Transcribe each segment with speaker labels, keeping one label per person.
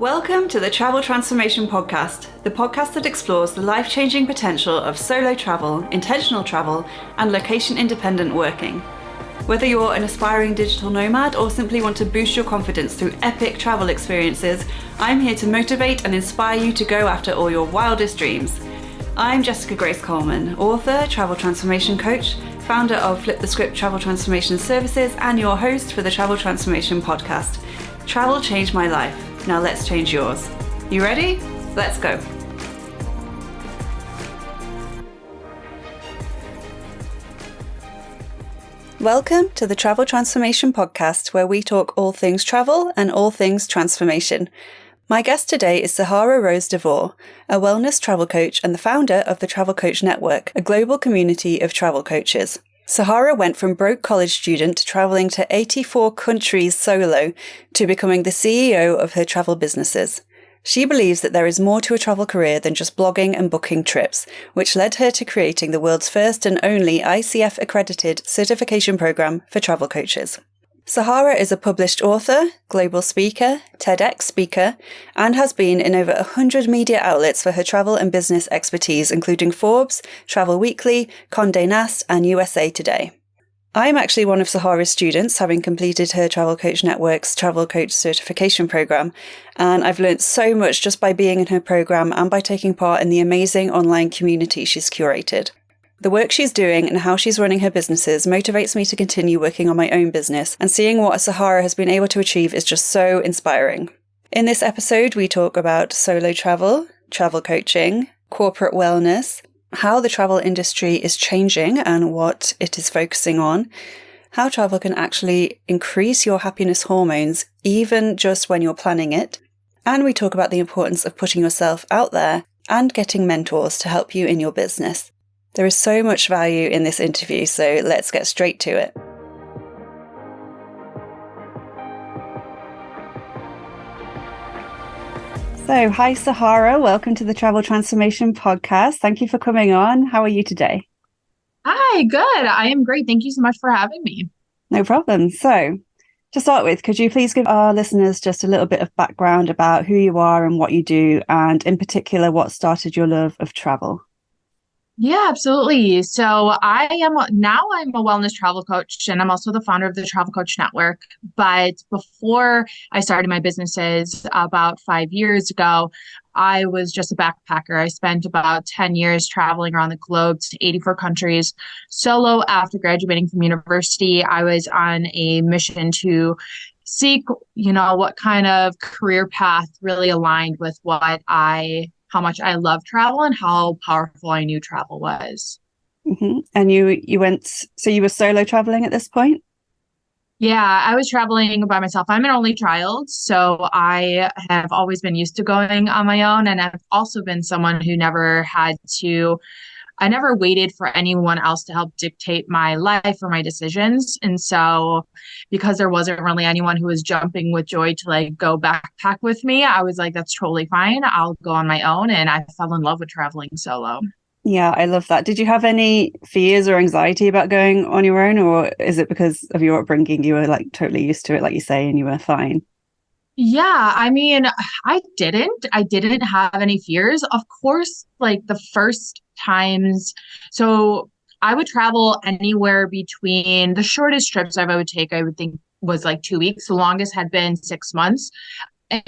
Speaker 1: Welcome to the Travel Transformation Podcast, the podcast that explores the life-changing potential of solo travel, intentional travel, and location-independent working. Whether you're an aspiring digital nomad or simply want to boost your confidence through epic travel experiences, I'm here to motivate and inspire you to go after all your wildest dreams. I'm Jessica Grace Coleman, author, travel transformation coach, founder of Flip the Script Travel Transformation Services, and your host for the Travel Transformation Podcast. Travel changed my life. Now let's change yours. You ready? Let's go. Welcome to the Travel Transformation Podcast, where we talk all things travel and all things transformation. My guest today is Sahara Rose De Vore, a wellness travel coach and the founder of the Travel Coach Network, a global community of travel coaches. Sahara went from broke college student to traveling to 84 countries solo to becoming the CEO of her travel businesses. She believes that there is more to a travel career than just blogging and booking trips, which led her to creating the world's first and only ICF-accredited certification program for travel coaches. Sahara is a published author, global speaker, TEDx speaker, and has been in over 100 media outlets for her travel and business expertise, including Forbes, Travel Weekly, Conde Nast, and USA Today. I'm actually one of Sahara's students, having completed her Travel Coach Network's Travel Coach Certification Program, and I've learned so much just by being in her program and by taking part in the amazing online community she's curated. The work she's doing and how she's running her businesses motivates me to continue working on my own business, and seeing what Sahara has been able to achieve is just so inspiring. In this episode, we talk about solo travel, travel coaching, corporate wellness, how the travel industry is changing and what it is focusing on, how travel can actually increase your happiness hormones even just when you're planning it, and we talk about the importance of putting yourself out there and getting mentors to help you in your business. There is so much value in this interview, so let's get straight to it. So, hi Sahara, welcome to the Travel Transformation Podcast. Thank you for coming on. How are you today?
Speaker 2: Hi, good. I am great. Thank you so much for having me.
Speaker 1: No problem. So, to start with, could you please give our listeners just a little bit of background about who you are and what you do, and in particular, what started your love of travel?
Speaker 2: Yeah, absolutely. So I'm a wellness travel coach, and I'm also the founder of the Travel Coach Network. But before I started my businesses about 5 years ago, I was just a backpacker. I spent about 10 years traveling around the globe to 84 countries solo. After graduating from university, I was on a mission to seek, what kind of career path really aligned with how much I love travel and how powerful I knew travel was.
Speaker 1: Mm-hmm. And so you were solo traveling at this point?
Speaker 2: Yeah, I was traveling by myself. I'm an only child, so I have always been used to going on my own. And I've also been someone who I never waited for anyone else to help dictate my life or my decisions. And so because there wasn't really anyone who was jumping with joy to go backpack with me, I was like, that's totally fine. I'll go on my own. And I fell in love with traveling solo.
Speaker 1: Yeah, I love that. Did you have any fears or anxiety about going on your own, or is it because of your upbringing you were totally used to it, like you say, and you were fine?
Speaker 2: Yeah, I mean, I didn't have any fears. Of course, the first times. So I would travel anywhere between the shortest trips I would take, I would think was 2 weeks. The longest had been 6 months.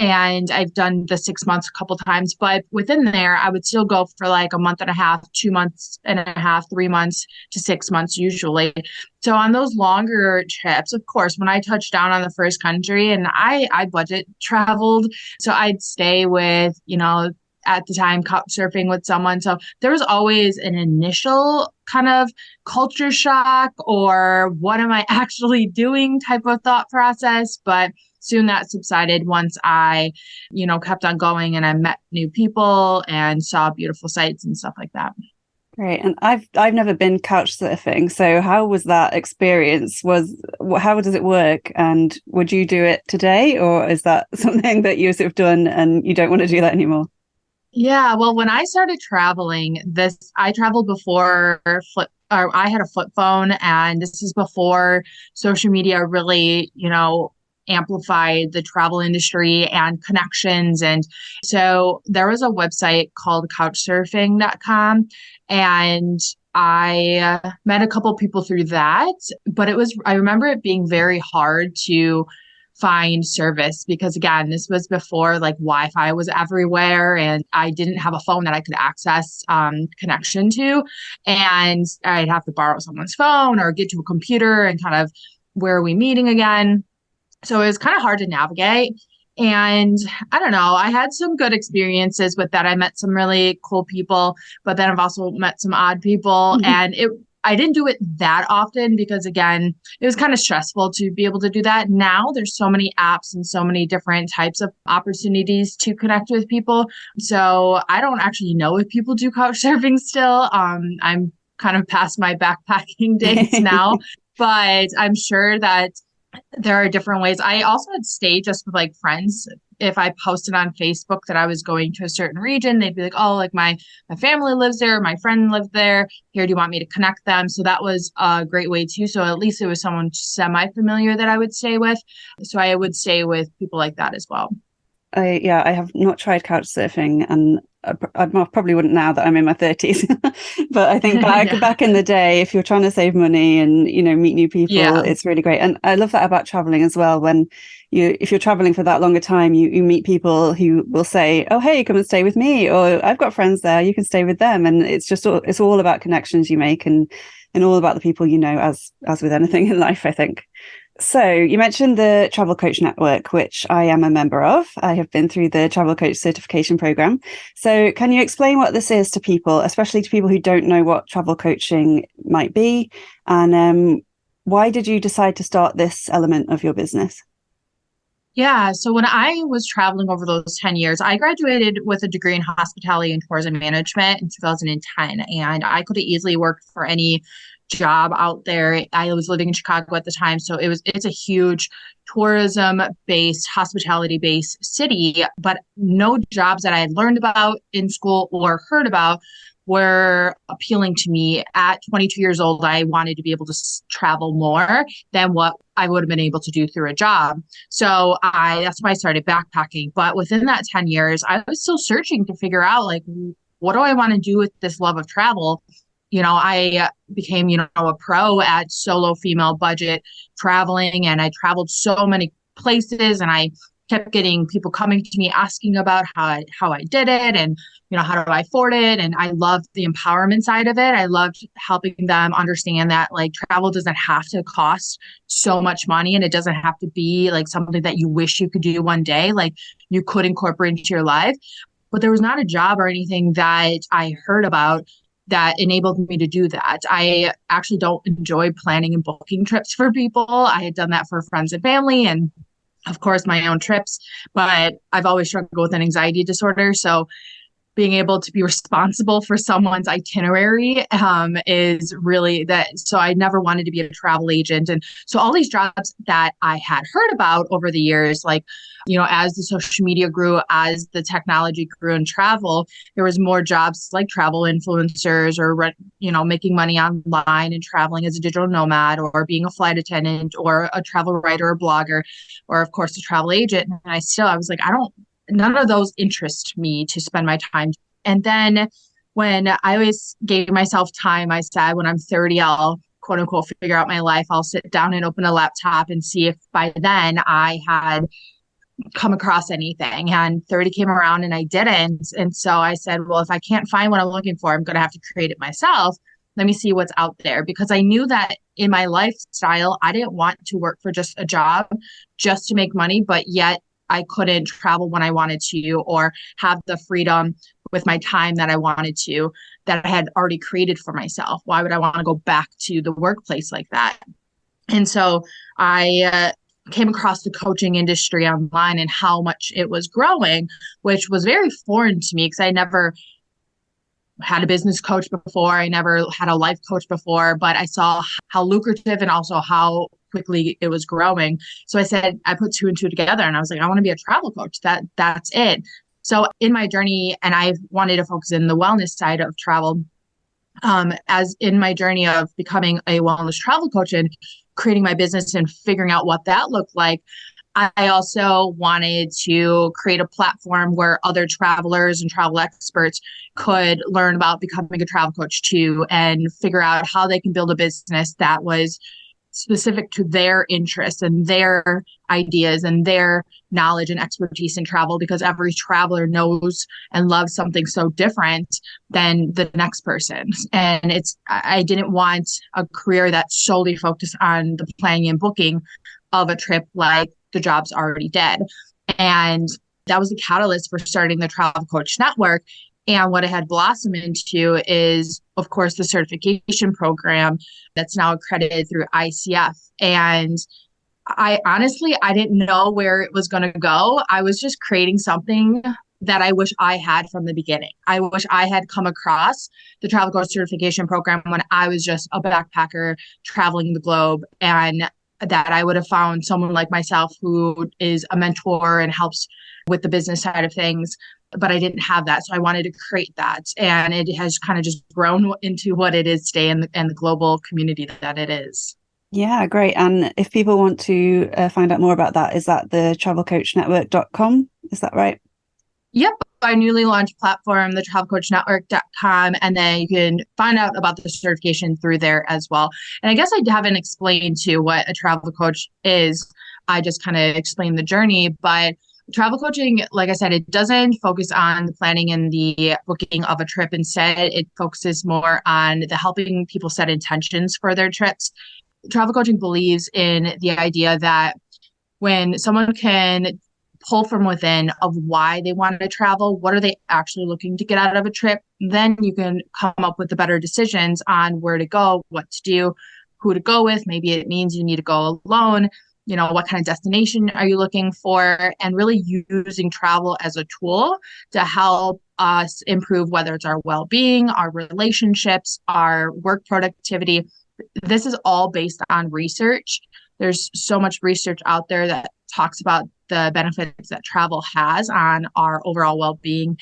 Speaker 2: And I've done the 6 months a couple times, but within there, I would still go for a month and a half, 2 months and a half, 3 months to 6 months usually. So on those longer trips, of course, when I touched down on the first country, and I budget traveled, so I'd stay with, at the time, couch surfing with someone. So there was always an initial kind of culture shock or what am I actually doing type of thought process. But soon that subsided once I, kept on going and I met new people and saw beautiful sights and stuff like that.
Speaker 1: Great. And I've never been couch surfing. So how was that experience? How does it work? And would you do it today, or is that something that you've sort of done and you don't want to do that anymore?
Speaker 2: Yeah, well, when I started traveling, I traveled before I had a flip phone, and this is before social media really, amplify the travel industry and connections. And so there was a website called couchsurfing.com, and I met a couple people through that, but I remember it being very hard to find service because again, this was before like Wi-Fi was everywhere and I didn't have a phone that I could access connection to. And I'd have to borrow someone's phone or get to a computer and kind of, where are we meeting again? So it was kind of hard to navigate. And I don't know, I had some good experiences with that. I met some really cool people, but then I've also met some odd people. And I didn't do it that often because again, it was kind of stressful to be able to do that. Now there's so many apps and so many different types of opportunities to connect with people. So I don't actually know if people do couch surfing still. I'm kind of past my backpacking days now, but I'm sure that there are different ways. I also had stayed just with like friends. If I posted on Facebook that I was going to a certain region, they'd be like, oh, like my family lives there, my friend lived there. Here, do you want me to connect them? So that was a great way too. So at least it was someone semi-familiar that I would stay with. So I would stay with people like that as well.
Speaker 1: I have not tried couch surfing, and I probably wouldn't now that I'm in my 30s. But I think back in the day, if you're trying to save money and meet new people, it's really great. And I love that about traveling as well. When if you're traveling for that longer time, you meet people who will say, "Oh, hey, come and stay with me," or "I've got friends there, you can stay with them." And it's all about connections you make and all about the people as with anything in life, I think. So you mentioned the Travel Coach Network, which I am a member of. I have been through the Travel Coach certification program. So can you explain what this is to people, especially to people who don't know what travel coaching might be? And why did you decide to start this element of your business?
Speaker 2: Yeah. So when I was traveling over those 10 years, I graduated with a degree in hospitality and tourism management in 2010. And I could have easily worked for any job out there. I was living in Chicago at the time. So it's a huge tourism based, hospitality based city, but no jobs that I had learned about in school or heard about were appealing to me. At 22 years old, I wanted to be able to travel more than what I would have been able to do through a job. So that's why I started backpacking. But within that 10 years, I was still searching to figure out like, what do I want to do with this love of travel? I became, a pro at solo female budget traveling, and I traveled so many places, and I kept getting people coming to me asking about how I did it and, how do I afford it? And I loved the empowerment side of it. I loved helping them understand that like travel doesn't have to cost so much money, and it doesn't have to be like something that you wish you could do one day. Like you could incorporate into your life, but there was not a job or anything that I heard about that enabled me to do that. I actually don't enjoy planning and booking trips for people. I had done that for friends and family and of course my own trips, but I've always struggled with an anxiety disorder. So being able to be responsible for someone's itinerary is really that. So I never wanted to be a travel agent. And so all these jobs that I had heard about over the years, like, as the social media grew, as the technology grew in travel, there was more jobs like travel influencers or, making money online and traveling as a digital nomad or being a flight attendant or a travel writer or blogger, or of course a travel agent. And I was like, none of those interest me to spend my time. And then when I always gave myself time, I said, when I'm 30, I'll quote unquote figure out my life. I'll sit down and open a laptop and see if by then I had come across anything. And 30 came around and I didn't. And so I said, well, if I can't find what I'm looking for, I'm going to have to create it myself. Let me see what's out there, because I knew that in my lifestyle, I didn't want to work for just a job just to make money, but yet I couldn't travel when I wanted to or have the freedom with my time that I wanted to, that I had already created for myself. Why would I want to go back to the workplace like that? And so I came across the coaching industry online and how much it was growing, which was very foreign to me because I never had a business coach before. I never had a life coach before, but I saw how lucrative and also how quickly it was growing. So I put two and two together and I was like, I want to be a travel coach. That's it. So in my journey, and I wanted to focus in the wellness side of travel, as in my journey of becoming a wellness travel coach and creating my business and figuring out what that looked like, I also wanted to create a platform where other travelers and travel experts could learn about becoming a travel coach too, and figure out how they can build a business that was specific to their interests and their ideas and their knowledge and expertise in travel, because every traveler knows and loves something so different than the next person. And I didn't want a career that solely focused on the planning and booking of a trip like the job's already dead. And that was the catalyst for starting the Travel Coach Network. And what it had blossomed into is, of course, the certification program that's now accredited through ICF. And I didn't know where it was going to go. I was just creating something that I wish I had from the beginning. I wish I had come across the Travel Coach certification program when I was just a backpacker traveling the globe, and that I would have found someone like myself who is a mentor and helps with the business side of things. But I didn't have that. So I wanted to create that. And it has kind of just grown into what it is today, and the global community that it is.
Speaker 1: Yeah, great. And if people want to find out more about that, is that the travelcoachnetwork.com? Is that right?
Speaker 2: Yep. Our newly launched platform, the travelcoachnetwork.com. And then you can find out about the certification through there as well. And I guess I haven't explained to what a travel coach is. I just kind of explained the journey, but travel coaching, like I said, it doesn't focus on the planning and the booking of a trip. Instead, it focuses more on the helping people set intentions for their trips. Travel coaching believes in the idea that when someone can pull from within of why they want to travel, what are they actually looking to get out of a trip, then you can come up with the better decisions on where to go, what to do, who to go with. Maybe it means you need to go alone. What kind of destination are you looking for? And really using travel as a tool to help us improve, whether it's our well-being, our relationships, our work productivity. This is all based on research. There's so much research out there that talks about the benefits that travel has on our overall well-being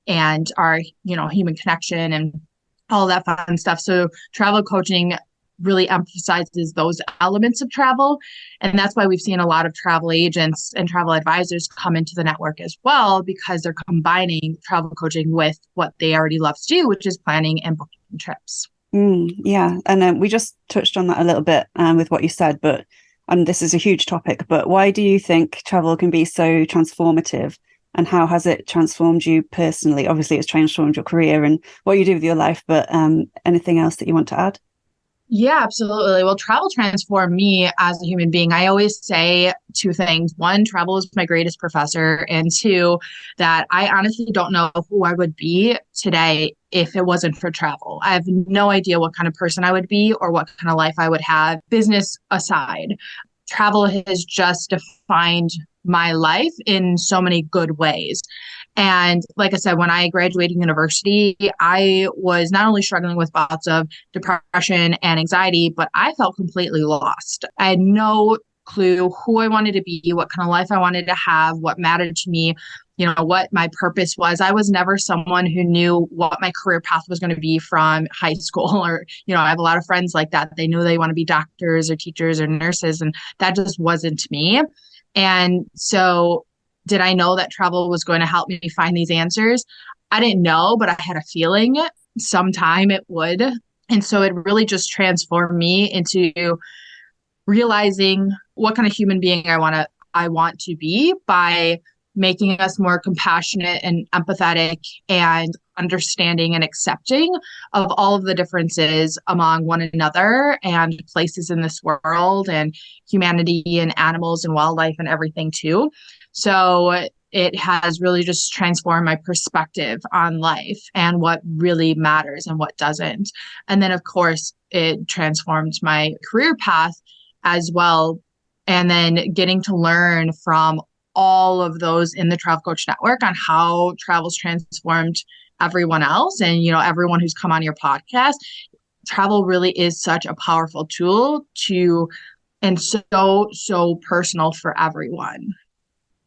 Speaker 2: and our, human connection and all that fun stuff. So travel coaching really emphasizes those elements of travel. And that's why we've seen a lot of travel agents and travel advisors come into the network as well, because they're combining travel coaching with what they already love to do, which is planning and booking trips.
Speaker 1: Yeah. And we just touched on that a little bit with what you said, but this is a huge topic, but why do you think travel can be so transformative, and how has it transformed you personally? Obviously, it's transformed your career and what you do with your life, but anything else that you want to add?
Speaker 2: Yeah, absolutely. Well, travel transformed me as a human being. I always say two things. One, travel is my greatest professor. And two, that I honestly don't know who I would be today if it wasn't for travel. I have no idea what kind of person I would be or what kind of life I would have, business aside. Travel has just defined my life in so many good ways. And like I said, when I graduated university, I was not only struggling with bouts of depression and anxiety, but I felt completely lost. I had no clue who I wanted to be, what kind of life I wanted to have, what mattered to me, what my purpose was. I was never someone who knew what my career path was going to be from high school, or, I have a lot of friends like that. They knew they want to be doctors or teachers or nurses, and that just wasn't me. And so did I know that travel was going to help me find these answers? I didn't know, but I had a feeling sometime it would. And so it really just transformed me into realizing what kind of human being I want to be by making us more compassionate and empathetic and understanding and accepting of all of the differences among one another and places in this world and humanity and animals and wildlife and everything too. So it has really just transformed my perspective on life and what really matters and what doesn't. And then, of course, it transformed my career path as well. And then getting to learn from all of those in the Travel Coach Network on how travel's transformed everyone else and, everyone who's come on your podcast. Travel really is such a powerful tool and so personal for everyone.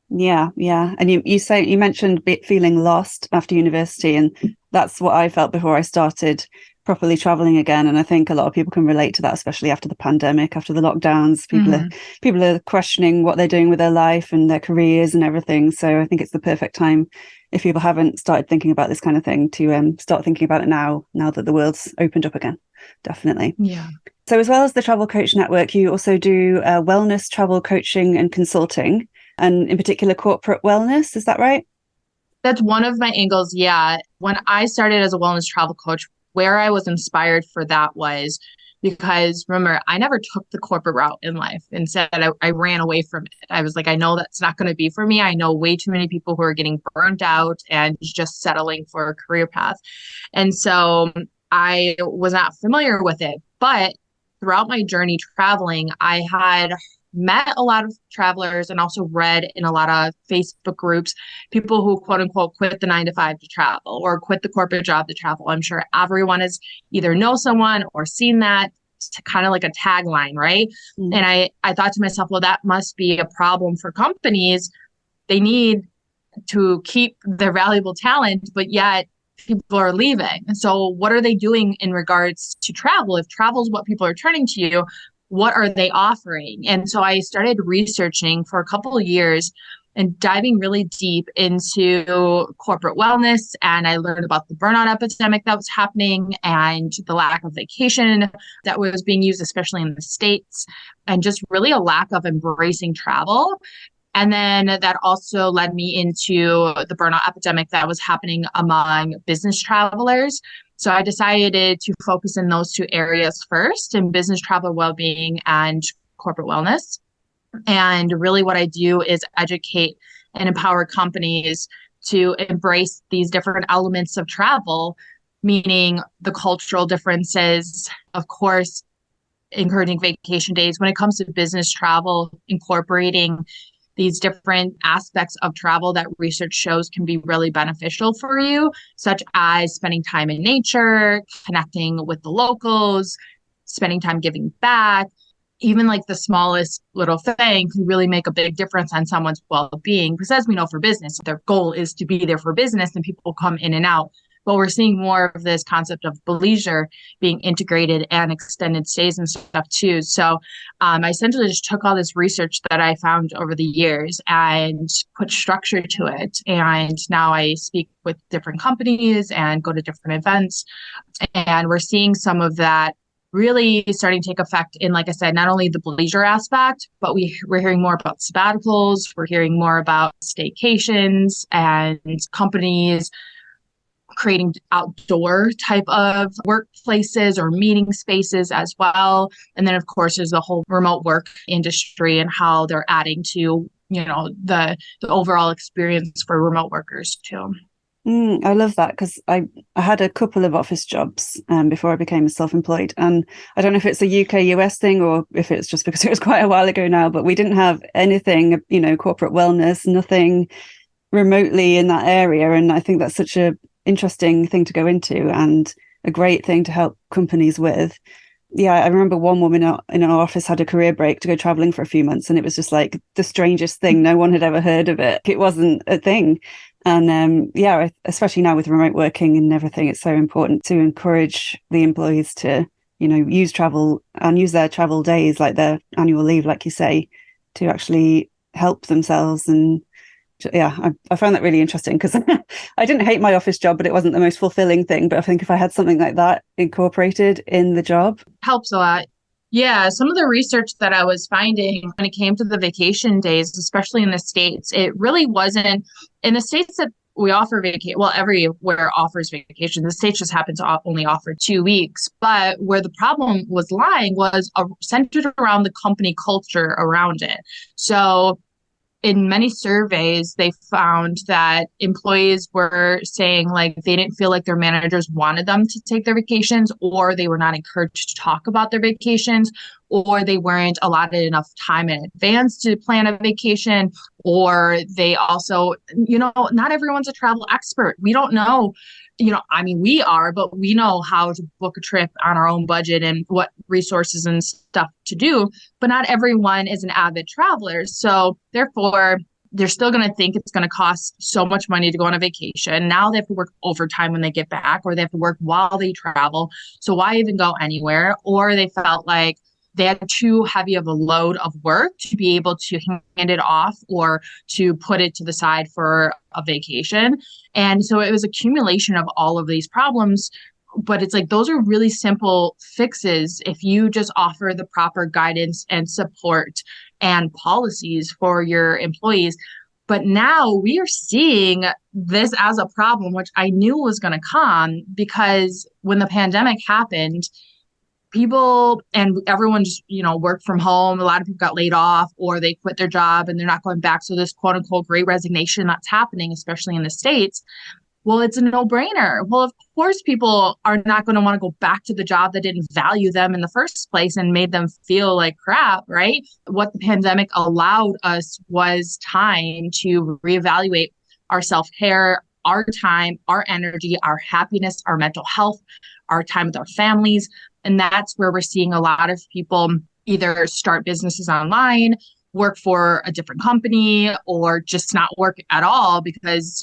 Speaker 1: Yeah. And you mentioned feeling lost after university, and that's what I felt before I started properly traveling again. And I think a lot of people can relate to that, especially after the pandemic, after the lockdowns. People are questioning what they're doing with their life and their careers and everything. So I think it's the perfect time, if people haven't started thinking about this kind of thing, to start thinking about it now that the world's opened up again. Definitely.
Speaker 2: Yeah.
Speaker 1: So as well as the Travel Coach Network, you also do wellness, travel coaching and consulting, and in particular corporate wellness. Is that right?
Speaker 2: That's one of my angles. Yeah. When I started as a wellness travel coach, where I was inspired for that was because remember, I never took the corporate route in life. Instead, I ran away from it. I was like, I know that's not going to be for me. I know way too many people who are getting burned out and just settling for a career path. And so I was not familiar with it. But throughout my journey traveling, I had met a lot of travelers and also read in a lot of Facebook groups, people who quote unquote quit the 9 to 5 to travel or quit the corporate job to travel. I'm sure everyone has either know someone or seen that. It's kind of like a tagline, right? Mm-hmm. And I thought to myself, well, that must be a problem for companies. They need to keep their valuable talent, but yet people are leaving. So what are they doing in regards to travel? If travel is what people are turning to you, what are they offering? And so I started researching for a couple of years and diving really deep into corporate wellness. And I learned about the burnout epidemic that was happening and the lack of vacation that was being used, especially in the States, and just really a lack of embracing travel. And then that also led me into the burnout epidemic that was happening among business travelers. So I decided to focus in those two areas first, in business travel well-being and corporate wellness. And really what I do is educate and empower companies to embrace these different elements of travel, meaning the cultural differences, of course, encouraging vacation days. When it comes to business travel, incorporating these different aspects of travel that research shows can be really beneficial for you, such as spending time in nature, connecting with the locals, spending time giving back. Even like the smallest little thing can really make a big difference on someone's well-being. Because as we know, for business, their goal is to be there for business and people come in and out. But we're seeing more of this concept of leisure being integrated and extended stays and stuff too. So I essentially just took all this research that I found over the years and put structure to it. And now I speak with different companies and go to different events. And we're seeing some of that really starting to take effect in, like I said, not only the leisure aspect, but we're hearing more about sabbaticals. We're hearing more about staycations and companies creating outdoor type of workplaces or meeting spaces as well. And then, of course, there's the whole remote work industry and how they're adding to, the overall experience for remote workers too.
Speaker 1: I love that because I had a couple of office jobs before I became self-employed. And I don't know if it's a UK-US thing or if it's just because it was quite a while ago now, but we didn't have anything, corporate wellness, nothing remotely in that area. And I think that's such a interesting thing to go into and a great thing to help companies with. Yeah, I remember one woman in our office had a career break to go traveling for a few months, and it was just like the strangest thing. No one had ever heard of it. It wasn't a thing. And especially now with remote working and everything, it's so important to encourage the employees to, use travel and use their travel days, like their annual leave, like you say, to actually help themselves. And yeah, I found that really interesting because I didn't hate my office job, but it wasn't the most fulfilling thing. But I think if I had something like that incorporated in the job.
Speaker 2: Helps a lot. Yeah, some of the research that I was finding when it came to the vacation days, especially in the States, it really wasn't in the States that we offer vacation. Well, everywhere offers vacation. The States just happen to only offer 2 weeks. But where the problem was lying was centered around the company culture around it. So in many surveys, they found that employees were saying like they didn't feel like their managers wanted them to take their vacations, or they were not encouraged to talk about their vacations, or they weren't allotted enough time in advance to plan a vacation, or they also, not everyone's a travel expert. We don't know. We are, but we know how to book a trip on our own budget and what resources and stuff to do, but not everyone is an avid traveler. So therefore, they're still going to think it's going to cost so much money to go on a vacation. Now they have to work overtime when they get back, or they have to work while they travel. So why even go anywhere? Or they felt like they had too heavy of a load of work to be able to hand it off or to put it to the side for a vacation. And so it was accumulation of all of these problems. But it's like, those are really simple fixes if you just offer the proper guidance and support and policies for your employees. But now we are seeing this as a problem, which I knew was going to come, because when the pandemic happened, people and everyone just, worked from home. A lot of people got laid off or they quit their job and they're not going back. So this quote unquote great resignation that's happening, especially in the States. Well, it's a no-brainer. Well, of course, people are not going to want to go back to the job that didn't value them in the first place and made them feel like crap, right? What the pandemic allowed us was time to reevaluate our self-care, our time, our energy, our happiness, our mental health, our time with our families. And that's where we're seeing a lot of people either start businesses online, work for a different company, or just not work at all because,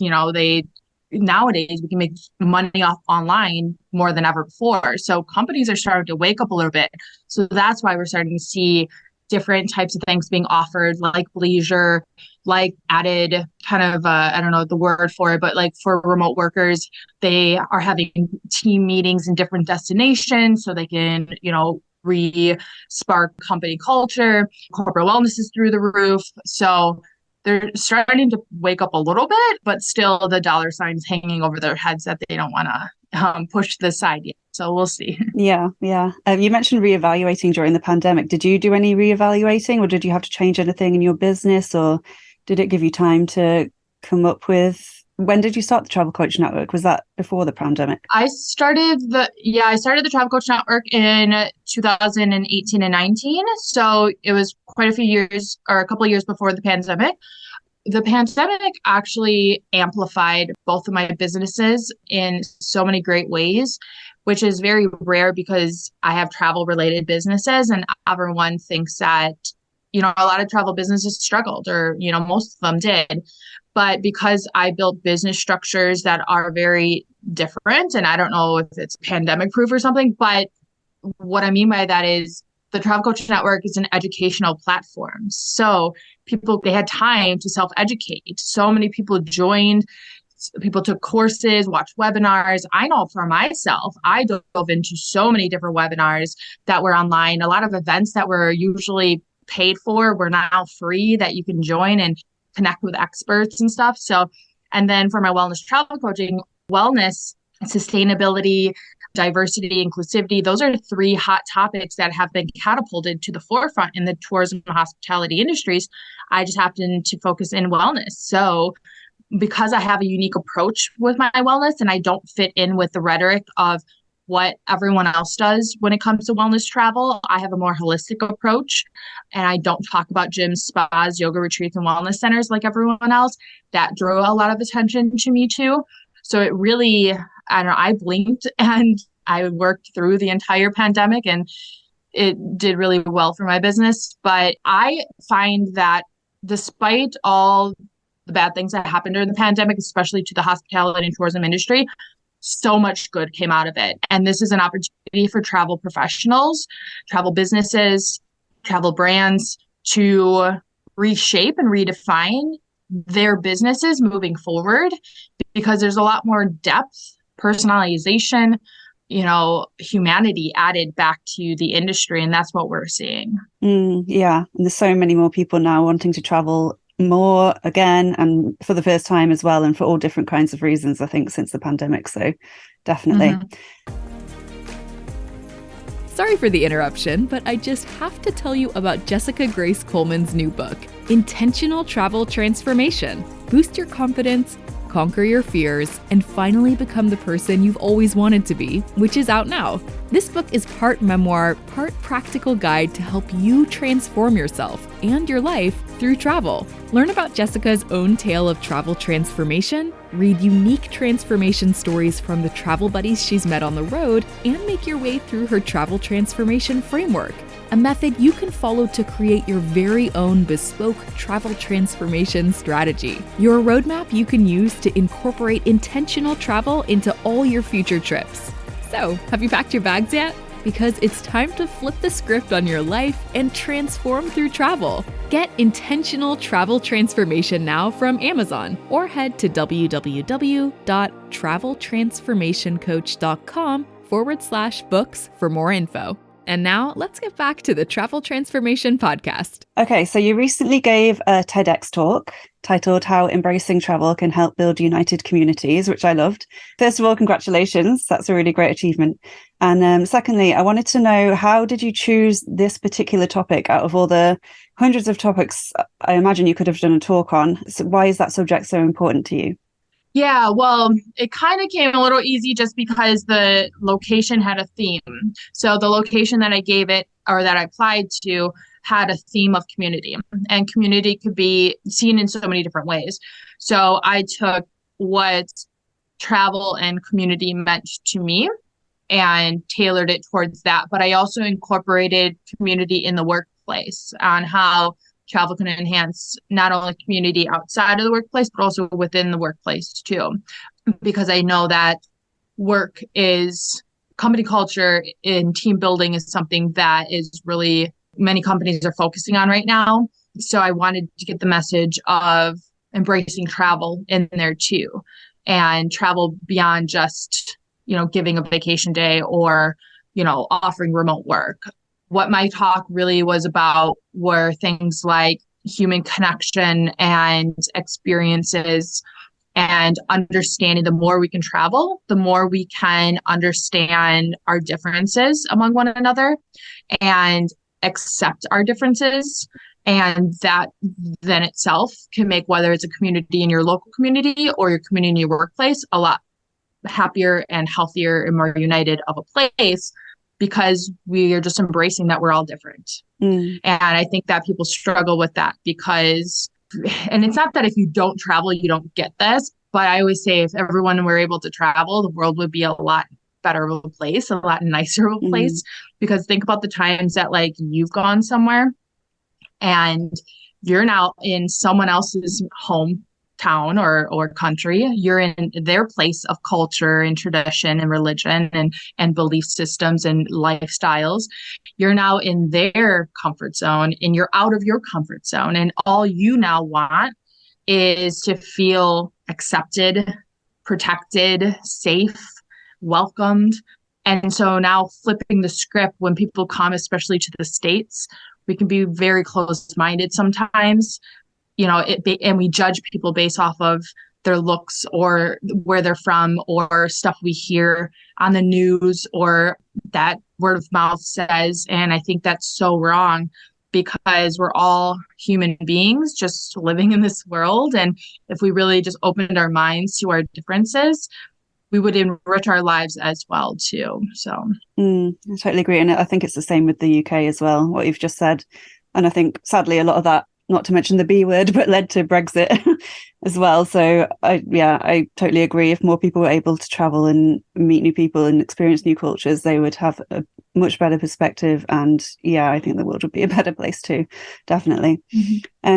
Speaker 2: nowadays we can make money off online more than ever before. So companies are starting to wake up a little bit. So that's why we're starting to see different types of things being offered, like leisure, like added kind of, I don't know the word for it, but like for remote workers, they are having team meetings in different destinations so they can, re-spark company culture. Corporate wellness is through the roof. So they're starting to wake up a little bit, but still the dollar signs hanging over their heads that they don't want to push to the side yet. So we'll see.
Speaker 1: Yeah. You mentioned reevaluating during the pandemic. Did you do any reevaluating, or did you have to change anything in your business, or did it give you time to come up with? When did you start the Travel Coach Network? Was that before the pandemic?
Speaker 2: I started the Travel Coach Network in 2018 and 19. So it was quite a few years, or a couple of years before the pandemic. The pandemic actually amplified both of my businesses in so many great ways, which is very rare because I have travel related businesses and everyone thinks that, a lot of travel businesses struggled, or, most of them did. But because I built business structures that are very different, and I don't know if it's pandemic proof or something, but what I mean by that is the Travel Coach Network is an educational platform. So they had time to self-educate. So many people joined, people took courses, watched webinars. I know for myself, I dove into so many different webinars that were online. A lot of events that were usually paid for were now free that you can join and connect with experts and stuff. So, and then for my wellness travel coaching, wellness, sustainability, diversity, inclusivity, those are 3 hot topics that have been catapulted to the forefront in the tourism and hospitality industries. I just happen to focus in wellness. So because I have a unique approach with my wellness and I don't fit in with the rhetoric of what everyone else does when it comes to wellness travel, I have a more holistic approach, and I don't talk about gyms, spas, yoga retreats, and wellness centers like everyone else. That drew a lot of attention to me too. So it really, I blinked and I worked through the entire pandemic and it did really well for my business. But I find that despite all the bad things that happened during the pandemic, especially to the hospitality and tourism industry, so much good came out of it. And this is an opportunity for travel professionals, travel businesses, travel brands to reshape and redefine their businesses moving forward, because there's a lot more depth, personalization, humanity added back to the industry. And that's what we're seeing.
Speaker 1: Yeah. And there's so many more people now wanting to travel more again, and for the first time as well, and for all different kinds of reasons, I think, since the pandemic. So definitely.
Speaker 3: Sorry for the interruption, but I just have to tell you about Jessica Grace Coleman's new book, Intentional Travel Transformation. Boost your confidence, conquer your fears, and finally become the person you've always wanted to be, which is out now. This book is part memoir, part practical guide to help you transform yourself and your life through travel. Learn about Jessica's own tale of travel transformation, read unique transformation stories from the travel buddies she's met on the road, and make your way through her travel transformation framework. a method you can follow to create your very own bespoke travel transformation strategy. Your roadmap you can use to incorporate intentional travel into all your future trips. So, have you packed your bags yet? Because it's time to flip the script on your life and transform through travel. Get Intentional Travel Transformation now from Amazon, or head to www.traveltransformationcoach.com/books for more info. And now let's get back to the Travel Transformation Podcast.
Speaker 1: Okay, so you recently gave a TEDx talk titled How Embracing Travel Can Help Build United Communities, which I loved. First of all, congratulations. That's a really great achievement. And secondly, I wanted to know, how did you choose this particular topic out of all the hundreds of topics I imagine you could have done a talk on? So why is that subject so important to you?
Speaker 2: Yeah, well, it kind of came a little easy just because the location had a theme. So the location that I gave it, or that I applied to, had a theme of community, and community could be seen in so many different ways. So I took what travel and community meant to me and tailored it towards that. But I also incorporated community in the workplace, on how travel can enhance not only community outside of the workplace, but also within the workplace too. Because I know that company culture and team building is something that is really, many companies are focusing on right now. So I wanted to get the message of embracing travel in there too, and travel beyond just, giving a vacation day or, offering remote work. What my talk really was about were things like human connection and experiences, and understanding. The more we can travel, the more we can understand our differences among one another and accept our differences. And that then itself can make, whether it's a community in your local community or your community in your workplace, a lot happier and healthier and more united of a place, because we are just embracing that we're all different. And I think that people struggle with that and it's not that if you don't travel, you don't get this, but I always say if everyone were able to travel, the world would be a lot better of a place, a lot nicer of a place. Because think about the times that you've gone somewhere and you're now in someone else's hometown or country. You're in their place of culture and tradition and religion and belief systems and lifestyles. You're now in their comfort zone and you're out of your comfort zone. And all you now want is to feel accepted, protected, safe, welcomed. And so now flipping the script, when people come, especially to the States, we can be very closed-minded sometimes. And we judge people based off of their looks or where they're from or stuff we hear on the news or that word of mouth says. And I think that's so wrong, because we're all human beings just living in this world. And if we really just opened our minds to our differences, we would enrich our lives as well too. So
Speaker 1: I totally agree. And I think it's the same with the UK as well, what you've just said. And I think sadly a lot of that, not to mention the B word, but led to Brexit as well. So I totally agree. If more people were able to travel and meet new people and experience new cultures, they would have a much better perspective. And I think the world would be a better place too, definitely.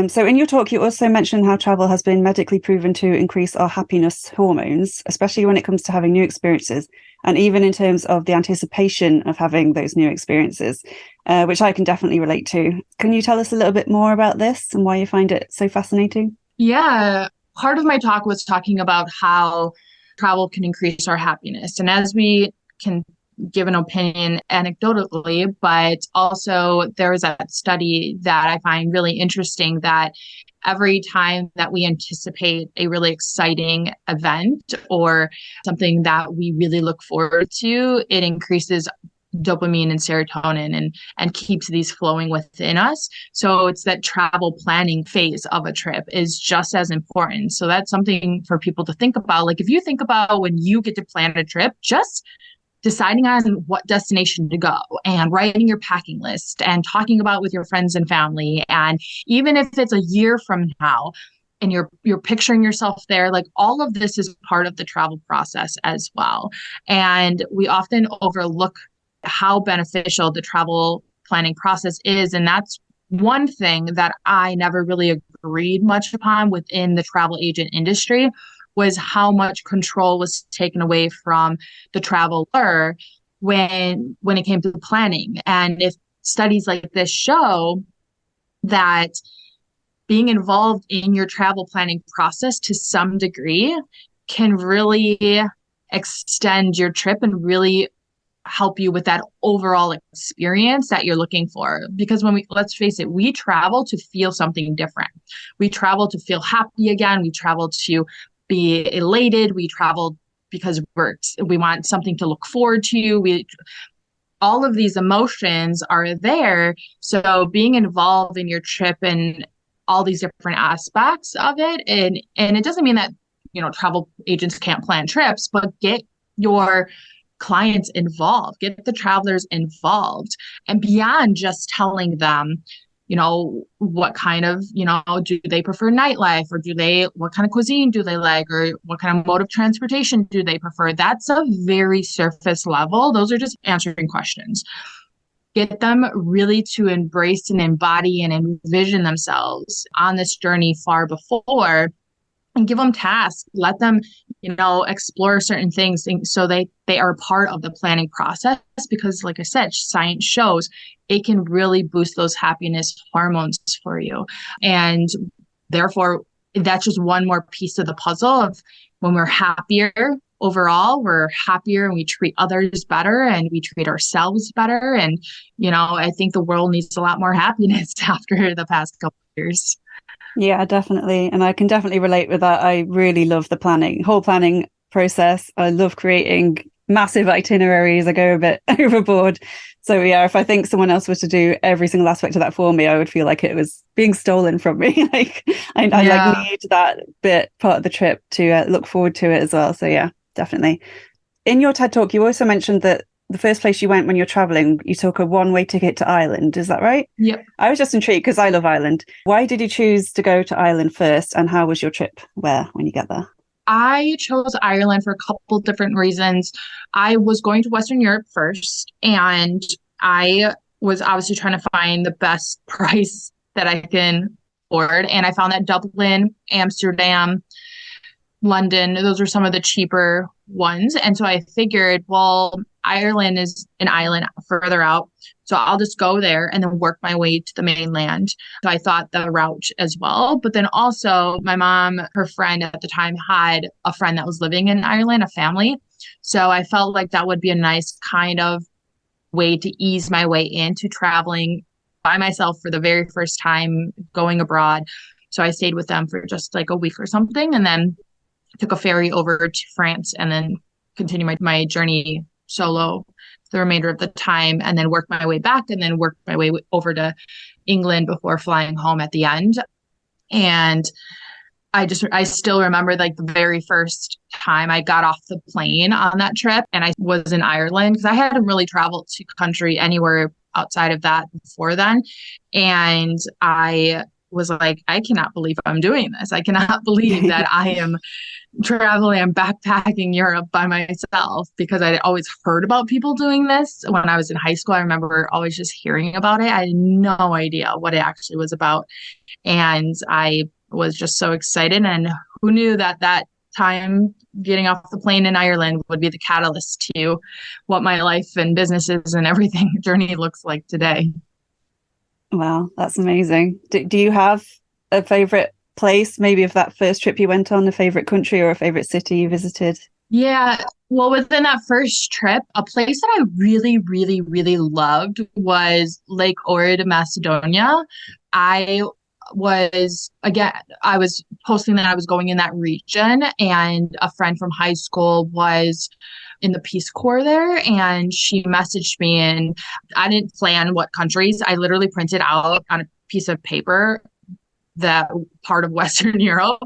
Speaker 1: So in your talk, you also mentioned how travel has been medically proven to increase our happiness hormones, especially when it comes to having new experiences, and even in terms of the anticipation of having those new experiences, which I can definitely relate to. Can you tell us a little bit more about this and why you find it so fascinating?
Speaker 2: Yeah, part of my talk was talking about how travel can increase our happiness. And as we can give an opinion anecdotally, but also there is that study that I find really interesting, that every time that we anticipate a really exciting event or something that we really look forward to, it increases dopamine and serotonin and keeps these flowing within us. So it's that travel planning phase of a trip is just as important. So that's something for people to think about. If you think about when you get to plan a trip, just deciding on what destination to go and writing your packing list and talking about with your friends and family. And even if it's a year from now and you're picturing yourself there, all of this is part of the travel process as well. And we often overlook how beneficial the travel planning process is. And that's one thing that I never really agreed much upon within the travel agent industry, was how much control was taken away from the traveler when it came to planning. And if studies like this show that being involved in your travel planning process to some degree can really extend your trip and really help you with that overall experience that you're looking for. Because let's face it, we travel to feel something different. We travel to feel happy again. We travel to be elated. We travel because we want something to look forward to. All of these emotions are there. So being involved in your trip and all these different aspects of it, and it doesn't mean that, travel agents can't plan trips, but get your clients involved, get the travelers involved, and beyond just telling them, what kind of, do they prefer nightlife, or what kind of cuisine do they like, or what kind of mode of transportation do they prefer? That's a very surface level. Those are just answering questions. Get them really to embrace and embody and envision themselves on this journey far before, and give them tasks. Let them, explore certain things so they are a part of the planning process, because like I said, science shows it can really boost those happiness hormones for you. And therefore, that's just one more piece of the puzzle of when we're happier overall, we're happier and we treat others better and we treat ourselves better. And, I think the world needs a lot more happiness after the past couple of years.
Speaker 1: Yeah, definitely. And I can definitely relate with that. I really love the whole planning process. I love creating massive itineraries. I go a bit overboard. So yeah, if I think someone else was to do every single aspect of that for me, I would feel like it was being stolen from me. I need that part of the trip to look forward to it as well. So yeah, definitely. In your TED Talk, you also mentioned that the first place you went when you're traveling, you took a one-way ticket to Ireland. Is that right?
Speaker 2: Yep.
Speaker 1: I was just intrigued because I love Ireland. Why did you choose to go to Ireland first, and how was your trip when you get there?
Speaker 2: I chose Ireland for a couple different reasons. I was going to Western Europe first, and I was obviously trying to find the best price that I can afford. And I found that Dublin, Amsterdam, London, those are some of the cheaper ones. And so I figured, well, Ireland is an island further out, so I'll just go there and then work my way to the mainland. So I thought the route as well. But then also my mom, her friend at the time, had a friend that was living in Ireland, a family. So I felt like that would be a nice kind of way to ease my way into traveling by myself for the very first time going abroad. So I stayed with them for just like a week or something, and then took a ferry over to France, and then continued my journey solo the remainder of the time, and then worked my way back, and then worked my way over to England before flying home at the end. And I still remember like the very first time I got off the plane on that trip, and I was in Ireland, because I hadn't really traveled to country anywhere outside of that before then. And I was like, I cannot believe I'm doing this. I cannot believe that I am traveling and backpacking Europe by myself, because I'd always heard about people doing this when I was in high school. I remember always just hearing about it. I had no idea what it actually was about. And I was just so excited. And who knew that time getting off the plane in Ireland would be the catalyst to what my life and businesses and everything journey looks like today.
Speaker 1: Wow, that's amazing. Do you have a favorite place, maybe of that first trip you went on, a favorite country or a favorite city you visited?
Speaker 2: Yeah, well, within that first trip, a place that I really, really, really loved was Lake Ohrid, Macedonia. I was posting that I was going in that region, and a friend from high school was in the Peace Corps there, and she messaged me, and I didn't plan what countries. I literally printed out on a piece of paper that part of Western Europe,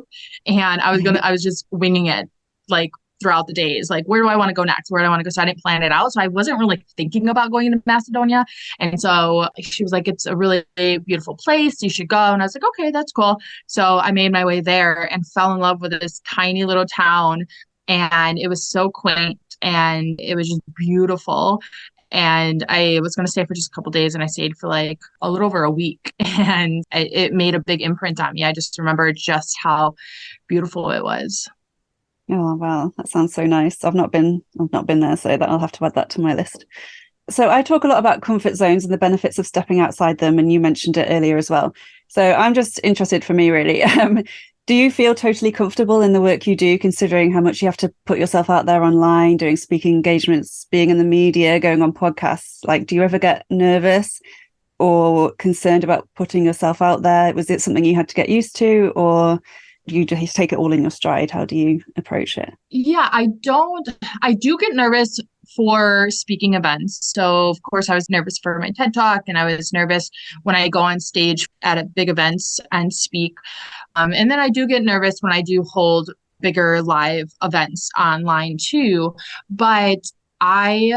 Speaker 2: and I was just winging it like throughout the days, like, where do I want to go next? Where do I want to go? So I didn't plan it out. So I wasn't really thinking about going to Macedonia. And so she was like, it's a really beautiful place. You should go. And I was like, okay, that's cool. So I made my way there and fell in love with this tiny little town. And it was so quaint and it was just beautiful. And I was going to stay for just a couple days, and I stayed for like a little over a week, and it made a big imprint on me. I just remember just how beautiful it was.
Speaker 1: Oh, wow. That sounds so nice. I've not been there, so that I'll have to add that to my list. So I talk a lot about comfort zones and the benefits of stepping outside them, and you mentioned it earlier as well. So I'm just interested, for me, really. Do you feel totally comfortable in the work you do, considering how much you have to put yourself out there online, doing speaking engagements, being in the media, going on podcasts? Like, do you ever get nervous or concerned about putting yourself out there? Was it something you had to get used to, or do you just take it all in your stride? How do you approach it?
Speaker 2: Yeah, I do get nervous for speaking events. So of course I was nervous for my TED Talk, and I was nervous when I go on stage at big events and speak. And then I do get nervous when I do hold bigger live events online too. But I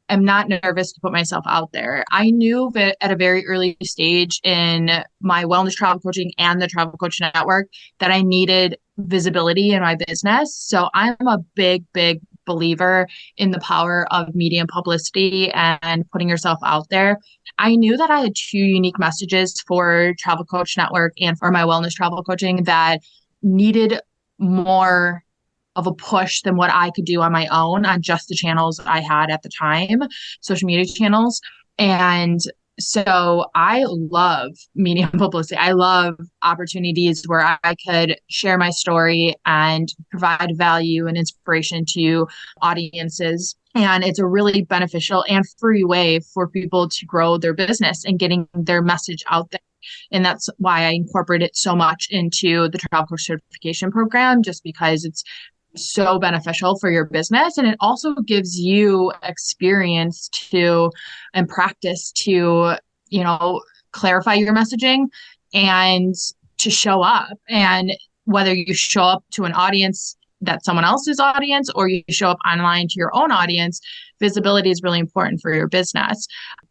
Speaker 2: am not nervous to put myself out there. I knew that at a very early stage in my wellness travel coaching and the travel coach network that I needed visibility in my business. So I'm a big believer in the power of media and publicity and putting yourself out there. I knew that I had two unique messages for Travel Coach Network and for my wellness travel coaching that needed more of a push than what I could do on my own on just the channels I had at the time, social media channels. And so I love media and publicity. I love opportunities where I could share my story and provide value and inspiration to audiences. And it's a really beneficial and free way for people to grow their business and getting their message out there. And that's why I incorporate it so much into the Travel Coach Certification Program, just because it's so beneficial for your business. And it also gives you experience to and practice to, clarify your messaging and to show up. And whether you show up to an audience that's someone else's audience or you show up online to your own audience, visibility is really important for your business.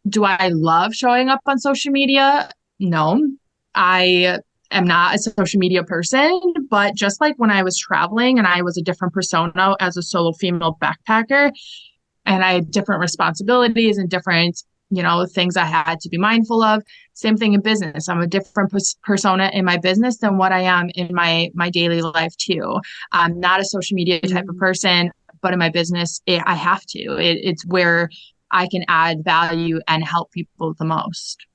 Speaker 2: Do I love showing up on social media? No, I am not a social media person, but just like when I was traveling and I was a different persona as a solo female backpacker, and I had different responsibilities and different, things I had to be mindful of. Same thing in business. I'm a different persona in my business than what I am in my daily life too. I'm not a social media type of person, but in my business, I have to. It's where I can add value and help people the most.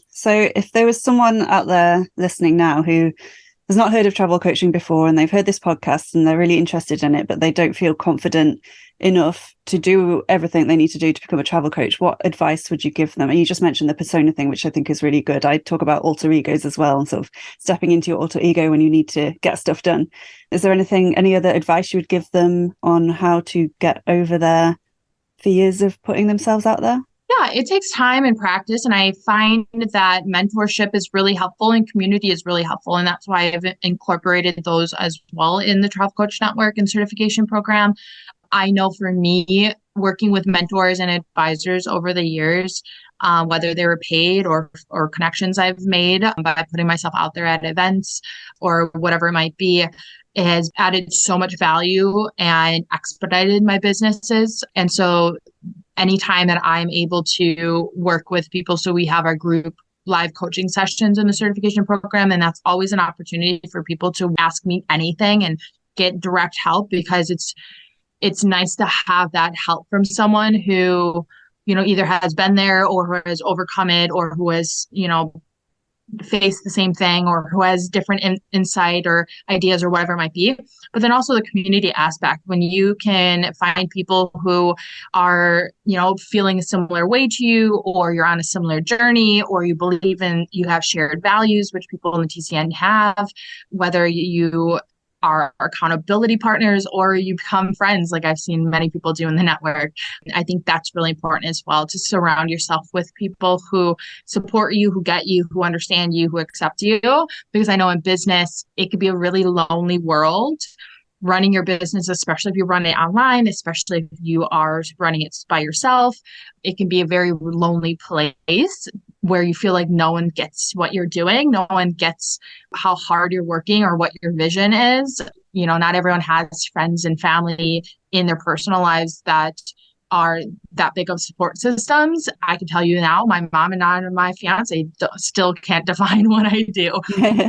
Speaker 1: So if there was someone out there listening now who has not heard of travel coaching before and they've heard this podcast and they're really interested in it, but they don't feel confident enough to do everything they need to do to become a travel coach, what advice would you give them? And you just mentioned the persona thing, which I think is really good. I talk about alter egos as well, and sort of stepping into your alter ego when you need to get stuff done. Is there any other advice you would give them on how to get over their fears of putting themselves out there?
Speaker 2: Yeah, it takes time and practice. And I find that mentorship is really helpful and community is really helpful. And that's why I've incorporated those as well in the Travel Coach Network and certification program. I know for me, working with mentors and advisors over the years, whether they were paid or connections I've made by putting myself out there at events or whatever it might be, it has added so much value and expedited my businesses. And so anytime that I'm able to work with people, so we have our group live coaching sessions in the certification program, and that's always an opportunity for people to ask me anything and get direct help, because it's nice to have that help from someone who, either has been there or who has overcome it or who has, faced the same thing or who has different insight or ideas or whatever it might be. But then also the community aspect, when you can find people who are, feeling a similar way to you, or you're on a similar journey, or you you have shared values, which people in the TCN have, whether you are accountability partners or you become friends, like I've seen many people do in the network. I think that's really important as well, to surround yourself with people who support you, who get you, who understand you, who accept you. Because I know in business, it could be a really lonely world running your business, especially if you run it online, especially if you are running it by yourself. It can be a very lonely place where you feel like no one gets what you're doing. No one gets how hard you're working or what your vision is. Not everyone has friends and family in their personal lives that are that big of support systems. I can tell you now, my mom and I and my fiance still can't define what I do,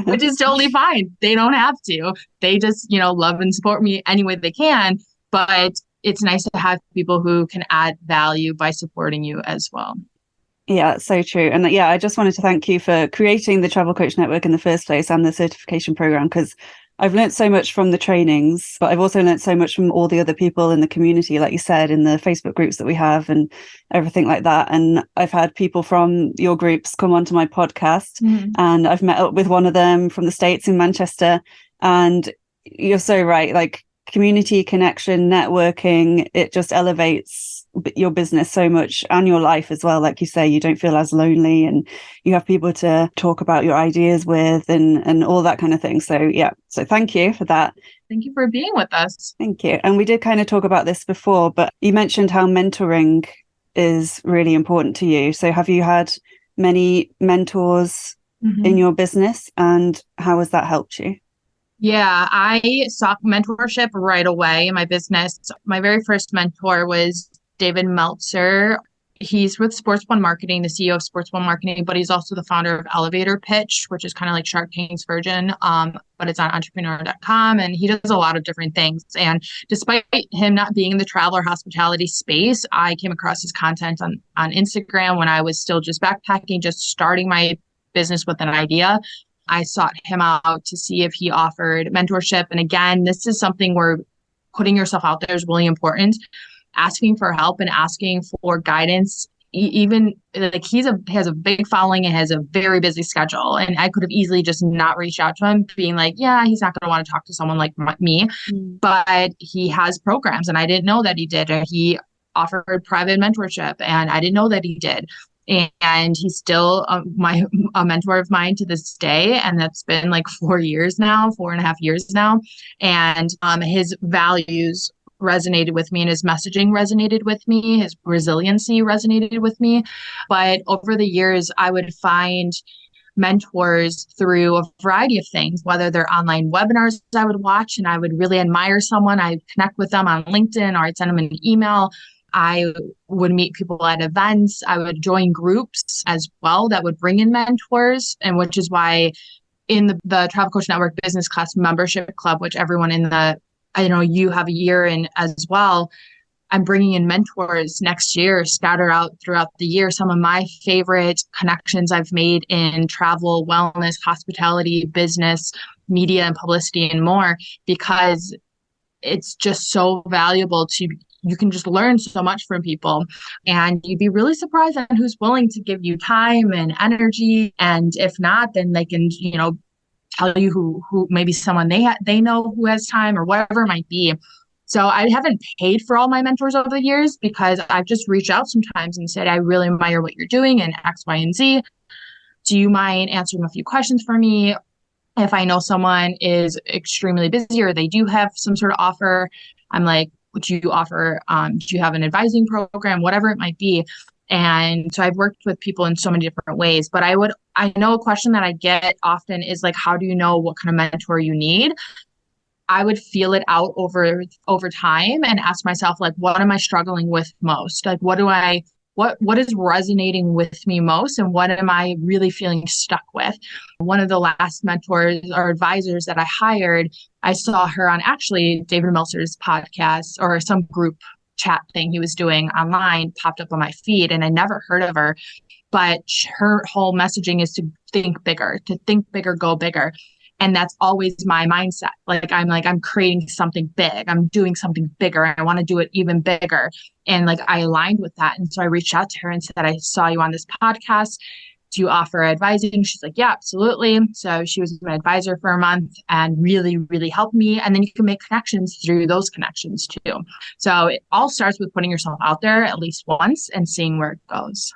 Speaker 2: which is totally fine. They don't have to. They just, love and support me any way they can. But it's nice to have people who can add value by supporting you as well.
Speaker 1: Yeah, so true. And I just wanted to thank you for creating the Travel Coach Network in the first place and the certification program, because I've learned so much from the trainings, but I've also learned so much from all the other people in the community, like you said, in the Facebook groups that we have and everything like that. And I've had people from your groups come onto my podcast, and I've met up with one of them from the States in Manchester. And you're so right, like community connection, networking, it just elevates your business so much and your life as well. Like you say, you don't feel as lonely and you have people to talk about your ideas with and all that kind of thing. So thank you for that.
Speaker 2: Thank you for being with us.
Speaker 1: Thank you. And we did kind of talk about this before, but you mentioned how mentoring is really important to you. So have you had many mentors in your business, and how has that helped you?
Speaker 2: Yeah, I sought mentorship right away in my business. My very first mentor was David Meltzer. He's with Sports One Marketing, the CEO of Sports One Marketing, but he's also the founder of Elevator Pitch, which is kind of like Shark Tank's version, but it's on entrepreneur.com. And he does a lot of different things. And despite him not being in the travel or hospitality space, I came across his content on Instagram when I was still just backpacking, just starting my business with an idea. I sought him out to see if he offered mentorship. And again, this is something where putting yourself out there is really important. Asking for help and asking for guidance, even like he has a big following and has a very busy schedule. And I could have easily just not reached out to him, being like, yeah, he's not going to want to talk to someone like me. But he has programs, and I didn't know that he did. He offered private mentorship, and I didn't know that he did. And he's still a mentor of mine to this day. And that's been like 4.5 years now. And his values resonated with me, and his messaging resonated with me. His resiliency resonated with me. But over the years, I would find mentors through a variety of things, whether they're online webinars I would watch, and I would really admire someone. I'd connect with them on LinkedIn, or I'd send them an email. I would meet people at events. I would join groups as well that would bring in mentors, and which is why in the Travel Coach Network Business Class Membership Club, which everyone in I know you have a year in as well, I'm bringing in mentors next year, scattered out throughout the year. Some of my favorite connections I've made in travel, wellness, hospitality, business, media, and publicity, and more, because it's just so valuable you can just learn so much from people, and you'd be really surprised at who's willing to give you time and energy. And if not, then they can, tell you who maybe someone they know who has time, or whatever it might be. So I haven't paid for all my mentors over the years, because I've just reached out sometimes and said, I really admire what you're doing in X, Y, and Z. Do you mind answering a few questions for me? If I know someone is extremely busy, or they do have some sort of offer, I'm like, would you offer, do you have an advising program, whatever it might be? And so I've worked with people in so many different ways. But I know a question that I get often is like, how do you know what kind of mentor you need? I would feel it out over time and ask myself, like, what am I struggling with most? Like, what is resonating with me most, and what am I really feeling stuck with? One of the last mentors or advisors that I hired, I saw her on actually David Meltzer's podcast, or some group chat thing he was doing online, popped up on my feed, and I never heard of her, but her whole messaging is to think bigger, go bigger. And that's always my mindset. I'm creating something big. I'm doing something bigger. I want to do it even bigger. And I aligned with that. And so I reached out to her and said, I saw you on this podcast. Do you offer advising? She's like, yeah, absolutely. So she was my advisor for a month and really, really helped me. And then you can make connections through those connections too. So it all starts with putting yourself out there at least once and seeing where it goes.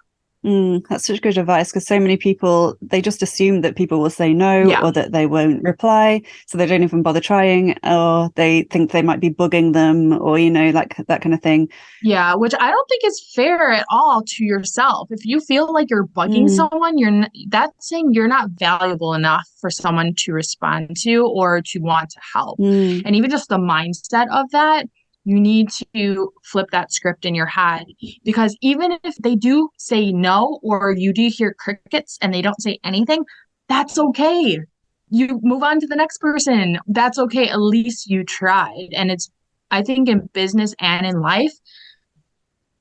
Speaker 1: That's such good advice, because so many people, they just assume that people will say no, or that they won't reply, so they don't even bother trying, or they think they might be bugging them, or like that kind of thing.
Speaker 2: Yeah, which I don't think is fair at all to yourself. If you feel like you're bugging someone, that's saying you're not valuable enough for someone to respond to or to want to help. And even just the mindset of that You need to flip that script in your head, because even if they do say no, or you do hear crickets and they don't say anything, that's okay. You move on to the next person. That's okay. At least you tried. And I think in business and in life,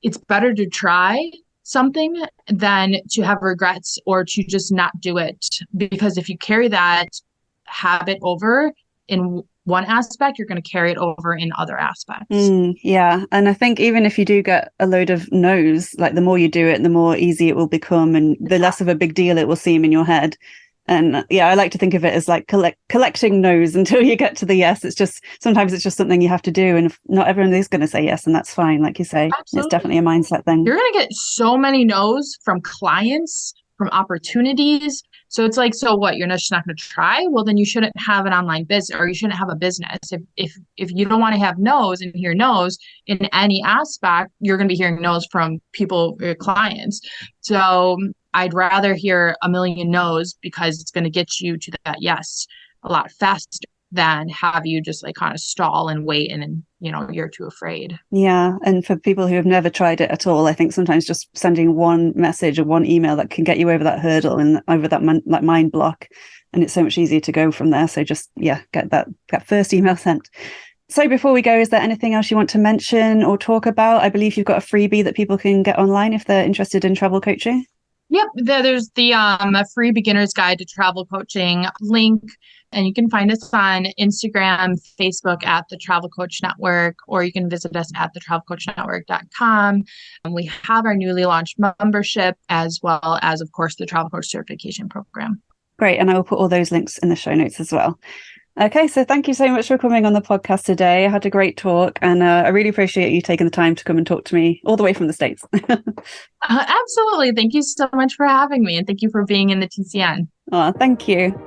Speaker 2: it's better to try something than to have regrets or to just not do it. Because if you carry that habit over in one aspect, you're going to carry it over in other aspects.
Speaker 1: Yeah. And I think even if you do get a load of no's, like the more you do it, the more easy it will become and the less of a big deal it will seem in your head. And yeah, I like to think of it as like collecting no's until you get to the yes. Sometimes it's just something you have to do. And not everyone is going to say yes, and that's fine. Like you say, Absolutely. It's definitely a mindset thing.
Speaker 2: You're going to get so many no's from clients, from opportunities. So it's like, so what? You're just not going to try? Well, then you shouldn't have an online business, or you shouldn't have a business. If you don't want to have no's and hear no's in any aspect, you're going to be hearing no's from people, your clients. So I'd rather hear a million no's, because it's going to get you to that yes a lot faster than have you just like kind of stall and wait and you're too afraid.
Speaker 1: Yeah. And for people who have never tried it at all, I think sometimes just sending one message or one email that can get you over that hurdle and over that mind block. And it's so much easier to go from there. So just, get that first email sent. So before we go, is there anything else you want to mention or talk about? I believe you've got a freebie that people can get online if they're interested in travel coaching.
Speaker 2: Yep. There's the free beginner's guide to travel coaching link. And you can find us on Instagram, Facebook at The Travel Coach Network, or you can visit us at thetravelcoachnetwork.com. And we have our newly launched membership, as well as, of course, the Travel Coach Certification Program.
Speaker 1: Great. And I will put all those links in the show notes as well. Okay, so thank you so much for coming on the podcast today. I had a great talk, and I really appreciate you taking the time to come and talk to me all the way from the States.
Speaker 2: Absolutely. Thank you so much for having me, and thank you for being in the TCN.
Speaker 1: Oh, thank you.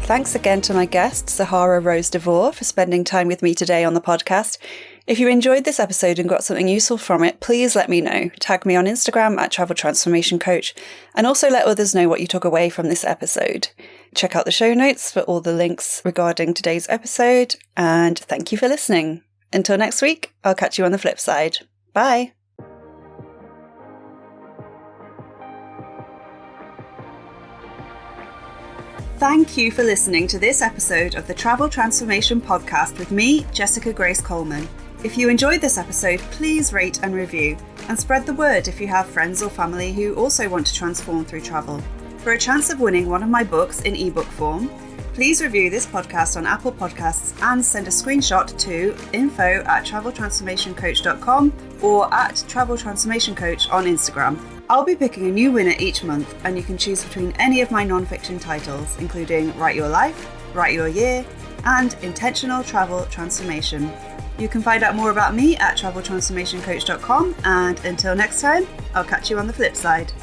Speaker 1: Thanks again to my guest, Sahara Rose De Vore, for spending time with me today on the podcast. If you enjoyed this episode and got something useful from it, please let me know. Tag me on Instagram at Travel Transformation Coach, and also let others know what you took away from this episode. Check out the show notes for all the links regarding today's episode, and thank you for listening. Until next week, I'll catch you on the flip side. Bye. Thank you for listening to this episode of the Travel Transformation Podcast with me, Jessica Grace Coleman. If you enjoyed this episode, please rate and review, and spread the word if you have friends or family who also want to transform through travel. For a chance of winning one of my books in ebook form, please review this podcast on Apple Podcasts and send a screenshot to info@traveltransformationcoach.com or at traveltransformationcoach on Instagram. I'll be picking a new winner each month, and you can choose between any of my non-fiction titles, including Write Your Life, Write Your Year, and Intentional Travel Transformation. You can find out more about me at traveltransformationcoach.com, and until next time, I'll catch you on the flip side.